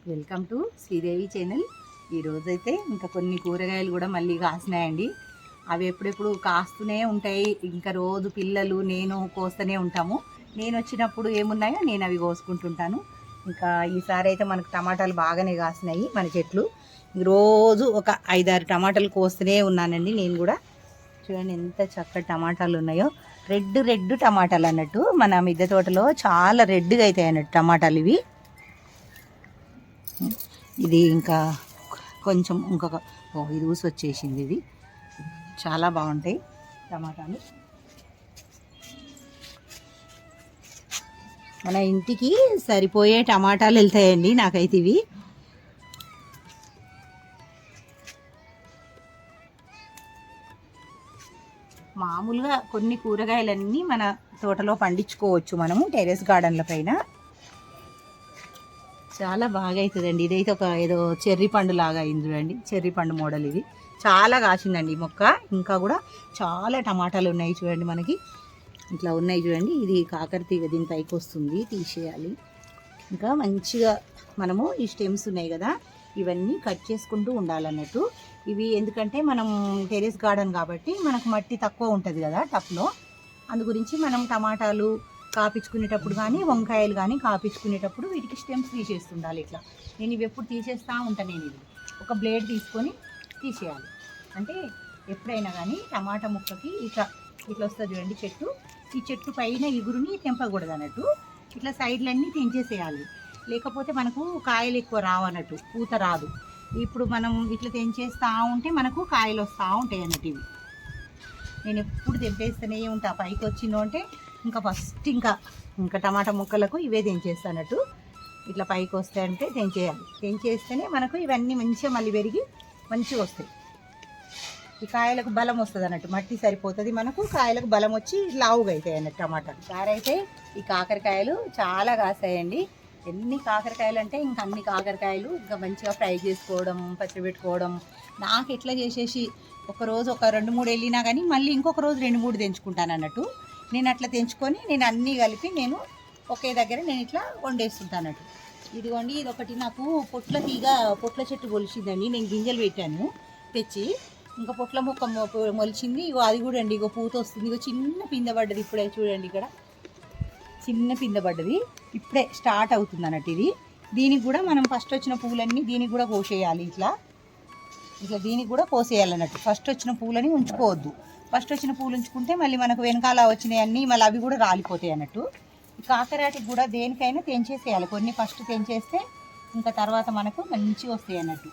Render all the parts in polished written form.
Welcome to Sridevi channel. ఈరోజైతే ఇంకా కొన్ని కూరగాయలు కూడా మళ్ళీ కాసినాయండి. అవి ఎప్పుడెప్పుడు కాస్తూనే ఉంటాయి. ఇంకా రోజు పిల్లలు నేను కోస్తూనే ఉంటాము. నేను వచ్చినప్పుడు ఏమున్నాయో నేను అవి కోసుకుంటుంటాను. ఇంకా ఈసారి అయితే మనకు టమాటాలు బాగానే కాసినాయి మన చెట్లు. రోజు ఒక 5-6 టమాటాలు కోస్తూనే ఉన్నానండి నేను కూడా. చూడండి ఎంత చక్కటి టమాటాలు ఉన్నాయో. రెడ్ టమాటాలు అన్నట్టు మన మిద్దె తోటలో చాలా రెడ్గా అవుతాయి అన్నట్టు టమాటాలు ఇవి. ఇది ఇంకా కొంచెం ఇంకొక ఇది ఊసి వచ్చేసింది. ఇది చాలా బాగుంటాయి టమాటాలు. మన ఇంటికి సరిపోయే టమాటాలు వెళ్తాయండి నాకైతే ఇవి. మామూలుగా కొన్ని కూరగాయలన్నీ మన తోటలో పండించుకోవచ్చు మనము టెర్రస్ గార్డెన్ల పైన. చాలా బాగా అవుతుందండి. ఇదైతే ఒక ఏదో చెర్రీ పండు లాగా అయింది చూడండి. చెర్రీ పండు మోడల్ ఇది. చాలా కాసిందండి ఈ మొక్క. ఇంకా కూడా చాలా టమాటాలు ఉన్నాయి చూడండి. మనకి ఇట్లా ఉన్నాయి చూడండి. ఇది కాకర తీగ దీని పైకి వస్తుంది, తీసేయాలి. ఇంకా మంచిగా మనము ఈ స్టెమ్స్ ఉన్నాయి కదా, ఇవన్నీ కట్ చేసుకుంటూ ఉండాలన్నట్టు. ఇవి ఎందుకంటే మనం టెర్రస్ గార్డెన్ కాబట్టి మనకు మట్టి తక్కువ ఉంటుంది కదా టప్లో. అందు గురించి మనం టమాటాలు కాపించుకునేటప్పుడు కానీ వంకాయలు కానీ కాపించుకునేటప్పుడు వీటికి స్టెమ్స్ తీసేస్తుండాలి. ఇట్లా నేను ఇవి ఎప్పుడు తీసేస్తూ ఉంటాను. నేను ఇది ఒక బ్లేడ్ తీసుకొని తీసేయాలి. అంటే ఎప్పుడైనా కానీ టమాటా ముక్కకి ఇట్లా వస్తుంది చూడండి చెట్టు. ఈ చెట్టు పైన ఇగురుని తెంపకూడదు అన్నట్టు. ఇట్లా సైడ్లన్నీ తెంచేసేయాలి. లేకపోతే మనకు కాయలు ఎక్కువ రావన్నట్టు, పూత రాదు. ఇప్పుడు మనం ఇట్లా తెంచేస్తూ ఉంటే మనకు కాయలు వస్తూ ఉంటాయి అన్నట్టు. ఇవి నేను ఎప్పుడు తెంపేస్తూనే ఉంటా. పైకి వచ్చిందో అంటే ఇంకా ఫస్ట్ ఇంకా టమాటా ముక్కలకు ఇవే తెంచేస్తానట్టు. ఇట్లా పైకి వస్తాయంటే తెంచేయాలి. తెంచేస్తేనే మనకు ఇవన్నీ మంచిగా మళ్ళీ పెరిగి మంచిగా వస్తాయి. ఈ కాయలకు బలం వస్తుంది అన్నట్టు. మట్టి సరిపోతుంది మనకు, కాయలకు బలం వచ్చి లావుగా అవుతాయి అన్నట్టు టమాటాలు. సారైతే ఈ కాకరకాయలు చాలా కాస్తాయండి. ఎన్ని కాకరకాయలు అంటే ఇంకా అన్ని కాకరకాయలు ఇంకా మంచిగా ఫ్రై చేసుకోవడం, పచ్చడి పెట్టుకోవడం. నాకు ఎట్లా చేసేసి ఒకరోజు ఒక 2-3 వెళ్ళినా కానీ మళ్ళీ ఇంకొక రోజు 2-3 తెంచుకుంటాను అన్నట్టు. నేను అట్లా తెంచుకొని నేను అన్నీ కలిపి నేను ఒకే దగ్గర నేను ఇట్లా వండేస్తుంటానట్టు. ఇదిగోండి, ఇది ఒకటి నాకు పొట్ల చెట్టు మొలిచిందండి. నేను గింజలు పెట్టాను తెచ్చి. ఇంకా పొట్ల మొక్క మొలిచింది. ఇగో అది కూడా అండి, ఇగో పూత వస్తుంది. ఇగో చిన్న పిందె పడ్డది ఇప్పుడే చూడండి. ఇక్కడ చిన్న పిందె పడ్డది, ఇప్పుడే స్టార్ట్ అవుతుంది అన్నట్టు ఇది. దీనికి కూడా మనం ఫస్ట్ వచ్చిన పువ్వులన్నీ దీనికి కూడా కోసేయాలి. ఇట్లా దీనికి కూడా కోసేయాలన్నట్టు. ఫస్ట్ వచ్చిన పువ్వులని ఉంచుకోవద్దు. ఫస్ట్ వచ్చిన పువ్వులు ఉంచుకుంటే మళ్ళీ మనకు వెనకాల వచ్చినాయి అన్నీ మళ్ళీ అవి కూడా రాలిపోతాయి అన్నట్టు. ఈ కాకరాటికి కూడా దేనికైనా తెంచేసేయాలి. కొన్ని ఫస్ట్ తెంచేస్తే ఇంకా తర్వాత మనకు మంచిగా వస్తాయి అన్నట్టు.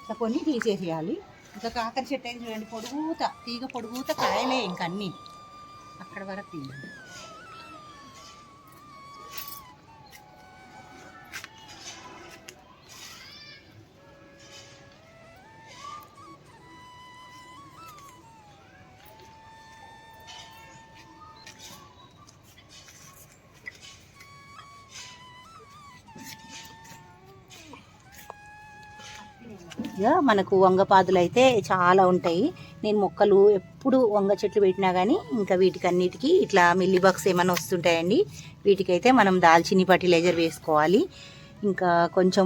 ఇట్లా కొన్ని తీసేసేయాలి. ఇంకా కాకర చెట్టు అయితే చూడండి, తీగ పొడుగుత కాయలే ఇంకా అన్నీ అక్కడ వరకు తీయండి. ఇక మనకు వంగపాదులు అయితే చాలా ఉంటాయి. నేను మొక్కలు ఎప్పుడు వంగ చెట్లు పెట్టినా కానీ ఇంకా వీటికన్నిటికీ ఇట్లా మిల్లీ బగ్స్ ఏమైనా వస్తుంటాయండి. వీటికైతే మనం దాల్చిని ఫర్టిలైజర్ వేసుకోవాలి. ఇంకా కొంచెం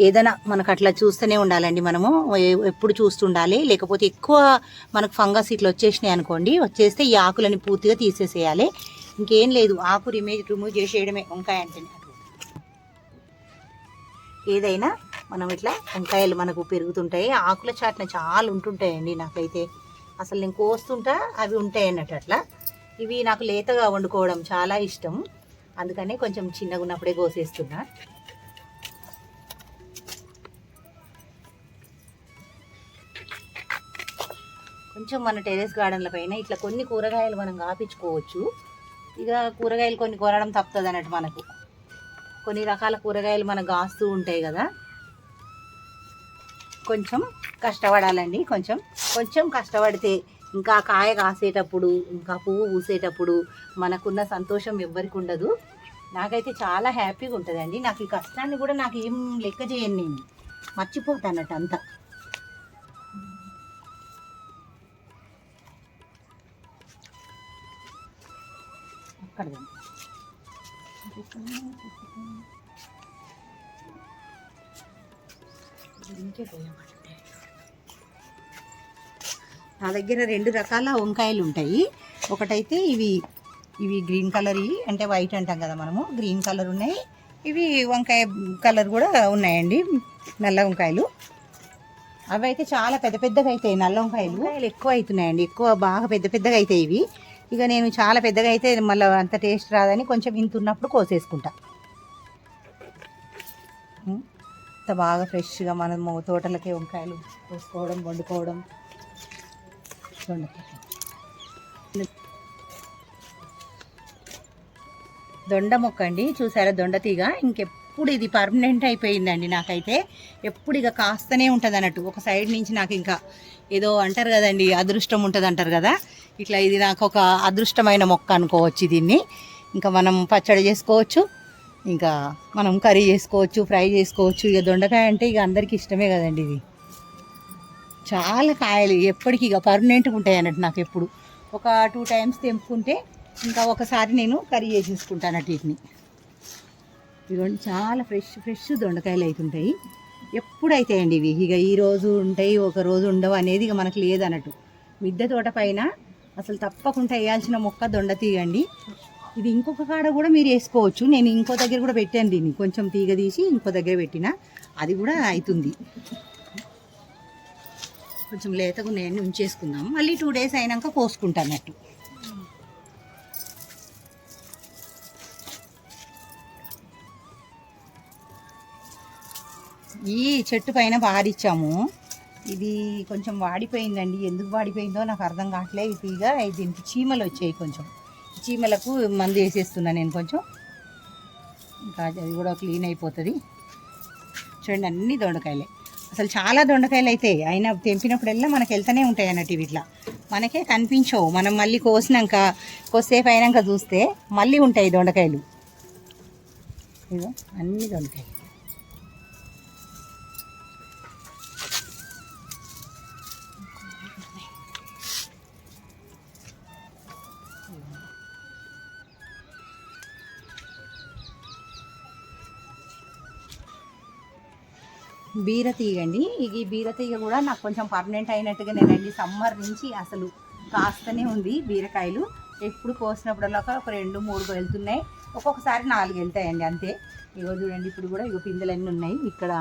ఏదైనా మనకు అట్లా చూస్తూనే ఉండాలండి. మనము ఎప్పుడు చూస్తుండాలి. లేకపోతే ఎక్కువ మనకు ఫంగస్ ఇట్లా వచ్చేసినాయి అనుకోండి, వచ్చేస్తే ఈ ఆకులని పూర్తిగా తీసేసేయాలి. ఇంకేం లేదు, ఆకు రిమూవ్ చేసేయడమే వంకాయ అంటే. ఏదైనా మనం ఇట్లా వంకాయలు మనకు పెరుగుతుంటాయి. ఆకుల చాట్న చాలా ఉంటుంటాయండి. నాకైతే అసలు నేను కోస్తుంటా అవి ఉంటాయి అన్నట్టు. అట్లా ఇవి నాకు లేతగా వండుకోవడం చాలా ఇష్టం. అందుకనే కొంచెం చిన్నగా ఉన్నప్పుడే కోసేస్తున్నా. కొంచెం మన టెర్రస్ గార్డెన్ల పైన ఇట్లా కొన్ని కూరగాయలు మనం కాపించుకోవచ్చు. ఇక కూరగాయలు కొన్ని కొనడం తప్పుతుంది అన్నట్టు. మనకు కొన్ని రకాల కూరగాయలు మనకు కాస్తూ ఉంటాయి కదా. కొంచెం కష్టపడాలండి. కొంచెం కష్టపడితే ఇంకా కాయ కాసేటప్పుడు, ఇంకా పువ్వు పూసేటప్పుడు మనకున్న సంతోషం ఎవ్వరికి ఉండదు. నాకైతే చాలా హ్యాపీగా ఉంటుందండి. నాకు ఈ కష్టాన్ని కూడా నాకు ఏం లెక్క చేయను, నేను మర్చిపోతానట్టు అంతా. అక్కడ నా దగ్గర 2 రకాల వంకాయలు ఉంటాయి. ఒకటైతే ఇవి గ్రీన్ కలర్, అంటే వైట్ అంటాం కదా మనము, గ్రీన్ కలర్ ఉన్నాయి. ఇవి వంకాయ కలర్ కూడా ఉన్నాయండి, నల్ల వంకాయలు. అవి అయితే చాలా పెద్ద పెద్దగా అవుతాయి. నల్ల వంకాయలు ఎక్కువ అవుతున్నాయండి, బాగా పెద్ద పెద్దగా అవుతాయి ఇవి. ఇక నేను చాలా పెద్దగా అయితే మళ్ళీ అంత టేస్ట్ రాదని కొంచెం ఇంత ఉన్నప్పుడు కోసేసుకుంటా. అంత బాగా ఫ్రెష్గా మనము తోటలకే వంకాయలు కోసుకోవడం, వండుకోవడం. దొండ మొక్క అండి, చూసారా దొండ తీగ. ఇంకెప్పుడు ఇది పర్మనెంట్ అయిపోయిందండి నాకైతే. ఎప్పుడు ఇక కాస్తనే ఉంటుంది అన్నట్టు. ఒక సైడ్ నుంచి నాకు ఇంకా ఏదో అంటారు కదండి, అదృష్టం ఉంటుంది అంటారు కదా, ఇట్లా ఇది నాకు ఒక అదృష్టమైన మొక్క అనుకోవచ్చు దీన్ని. ఇంకా మనం పచ్చడి చేసుకోవచ్చు, ఇంకా మనం కర్రీ చేసుకోవచ్చు, ఫ్రై చేసుకోవచ్చు. ఇక దొండకాయ అంటే ఇక అందరికీ ఇష్టమే కదండి. ఇది చాలా కాయలు ఎప్పటికీ ఇక పర్మనెంట్గా ఉంటాయి అన్నట్టు. నాకు ఎప్పుడు ఒక 2 టైమ్స్ తెంపుకుంటే ఇంకా ఒకసారి నేను కర్రీ చేసేసుకుంటానట్టు వీటిని. ఇదిగోండి చాలా ఫ్రెష్ దొండకాయలు అవుతుంటాయి. ఎప్పుడు అవుతాయండి ఇవి. ఇక ఈ రోజు ఉంటాయి, ఒక రోజు ఉండవు అనేది ఇక మనకు లేదన్నట్టు. మిద్దె తోట పైన అసలు తప్పకుండా వేయాల్సిన మొక్క దొండ తీగండి. ఇది ఇంకొక కాడ కూడా మీరు వేసుకోవచ్చు. నేను ఇంకో దగ్గర కూడా పెట్టాను దీన్ని, కొంచెం తీగ తీసి ఇంకో దగ్గర పెట్టిన, అది కూడా అవుతుంది. కొంచెం లేతగా ఉన్నాయని ఉంచేసుకుందాం, మళ్ళీ 2 డేస్ అయినాక కోసుకుంటాను అన్నట్టు. ఈ చెట్టు పైన బారిచ్చాము, ఇది కొంచెం వాడిపోయిందండి. ఎందుకు వాడిపోయిందో నాకు అర్థం కావట్లేదు. ఈ తీగ దీనికి చీమలు వచ్చాయి, కొంచెం చీమలకు మందు వేసేస్తున్నా నేను కొంచెం. ఇంకా అది కూడా క్లీన్ అయిపోతుంది. చూడండి అన్ని దొండకాయలే, అసలు చాలా దొండకాయలు అయితే. అయినా తెంపినప్పుడల్లా మనకు వెళ్తూనే ఉంటాయి అన్నట్టు. ఇట్లా మనకే కనిపించవు, మనం మళ్ళీ కోసినాక కొద్దిసేపు అయినాక చూస్తే మళ్ళీ ఉంటాయి దొండకాయలు. ఇదో అన్ని దొండకాయలు. బీరతీగ అండి, ఈ బీరతీగ కూడా నాకు కొంచెం పర్మనెంట్ అయినట్టుగా నేనండి. సమ్మర్ నుంచి అసలు కాస్తనే ఉంది బీరకాయలు. ఎప్పుడు కోసినప్పుడల్లా ఒక 2-3 వెళ్తున్నాయి, ఒక్కొక్కసారి 4 వెళ్తాయండి అంతే. ఇగో చూడండి, ఇప్పుడు కూడా ఇగో పిందెలన్నీ ఉన్నాయి. ఇక్కడ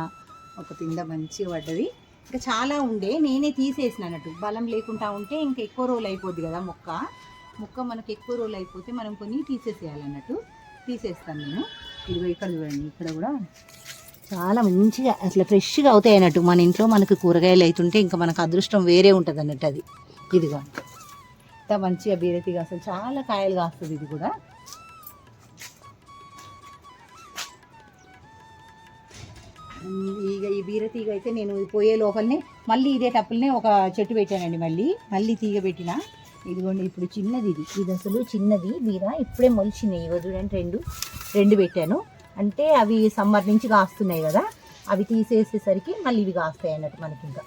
ఒక పిందె మంచిగా పడ్డది. ఇంకా చాలా ఉండే, నేనే తీసేసిన అన్నట్టు. బలం లేకుండా ఉంటే ఇంకా ఎక్కువ రోజులు అయిపోద్ది కదా మొక్క మనకు ఎక్కువ రోజులు అయిపోతే మనం కొన్ని తీసేసేయాలన్నట్టు. తీసేస్తాను నేను. ఇదిగో ఇక్కడ చూడండి, ఇక్కడ కూడా చాలా మంచిగా అసలు ఫ్రెష్గా అవుతాయి అన్నట్టు. మన ఇంట్లో మనకు కూరగాయలు అవుతుంటే ఇంకా మనకు అదృష్టం వేరే ఉంటుంది అన్నట్టు. అది ఇదిగో ఇంత మంచిగా బీరతీగ అసలు చాలా కాయలు కాస్తుంది. ఇది కూడా ఈ బీరతీగ అయితే నేను పోయే లోపలనే మళ్ళీ ఇదే టప్పులనే ఒక చెట్టు పెట్టానండి. మళ్ళీ తీగ పెట్టిన. ఇదిగోండి ఇప్పుడు చిన్నది, ఇది అసలు చిన్నది బీర ఇప్పుడే మొలిచినాయి. ఇవ్వ చూడండి, 2 పెట్టాను. అంటే అవి సమ్మర్ నుంచి కాస్తున్నాయి కదా, అవి తీసేసేసరికి మళ్ళీ ఇవి కాస్తాయి అన్నట్టు మనకి. ఇంకా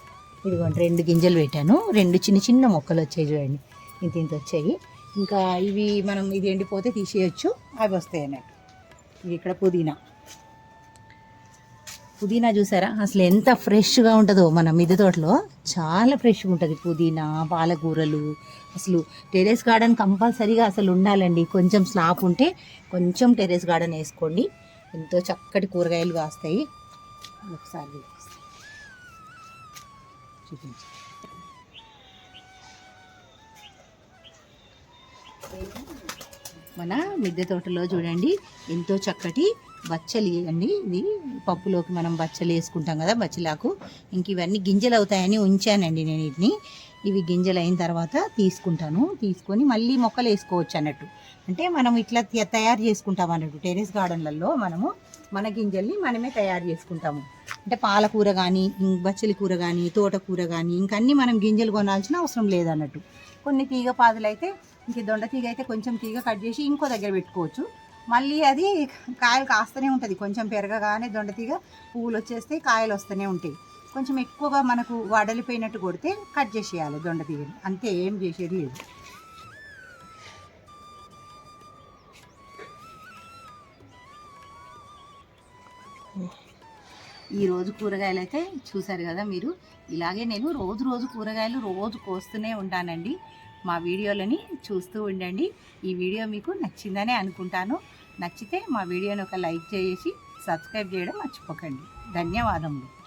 ఇదిగోండి 2 గింజలు పెట్టాను, 2 చిన్న మొక్కలు వచ్చాయి చూడండి, ఇంత వచ్చాయి. ఇంకా ఇవి మనం ఇది ఎండిపోతే తీసేయచ్చు, అవి వస్తాయి అన్నట్టు. ఇది ఇక్కడ పుదీనా చూసారా అసలు ఎంత ఫ్రెష్గా ఉంటుందో. మన మిద్దె తోటలో చాలా ఫ్రెష్గా ఉంటుంది పుదీనా, పాలకూరలు. అసలు టెర్రస్ గార్డెన్ కంపల్సరీగా అసలు ఉండాలండి. కొంచెం స్లాప్ ఉంటే కొంచెం టెర్రస్ గార్డెన్ వేసుకోండి, ఎంతో చక్కటి కూరగాయలు కాస్తాయి. ఒకసారి చూపించి మన మిద్దె తోటలో చూడండి ఎంతో చక్కటి బచ్చలి అండి. ఇది పప్పులోకి మనం బచ్చలు వేసుకుంటాం కదా, బచ్చలాకు. ఇంక ఇవన్నీ గింజలు అవుతాయని ఉంచానండి నేను వీటిని. ఇవి గింజలు అయిన తర్వాత తీసుకొని మళ్ళీ మొక్కలు వేసుకోవచ్చు అన్నట్టు. అంటే మనం ఇట్లా తయారు చేసుకుంటాం అన్నట్టు. టెర్రస్ గార్డెన్లలో మనము మన గింజల్ని మనమే తయారు చేసుకుంటాము. అంటే పాలకూర కానీ, బచ్చలి కూర కానీ, తోటకూర కానీ, ఇంకన్నీ మనం గింజలు కొనాల్సిన అవసరం లేదన్నట్టు. కొన్ని తీగ పాదులు అయితే, ఇంక దొండ తీగ అయితే కొంచెం తీగ కట్ చేసి ఇంకో దగ్గర పెట్టుకోవచ్చు. మళ్ళీ అది కాయలు కాస్తూనే ఉంటుంది. కొంచెం పెరగగానే దొండ తీగ పువ్వులు వచ్చేస్తే కాయలు వస్తూనే ఉంటాయి. కొంచెం ఎక్కువగా మనకు వడలిపోయినట్టు కొడితే కట్ చేసేయాలి దొండ తీగని, అంతే, ఏం చేసేది లేదు. ఈ రోజు కూరగాయలు అయితే చూసారు కదా మీరు. ఇలాగే నేను రోజు కూరగాయలు రోజు కోస్తూనే ఉంటానండి. మా వీడియోలని చూస్తూ ఉండండి. ఈ వీడియో మీకు నచ్చిందనే అనుకుంటాను. నచ్చితే మా వీడియోని ఒక లైక్ చేసి సబ్స్క్రైబ్ చేయడం మర్చిపోకండి. ధన్యవాదములు.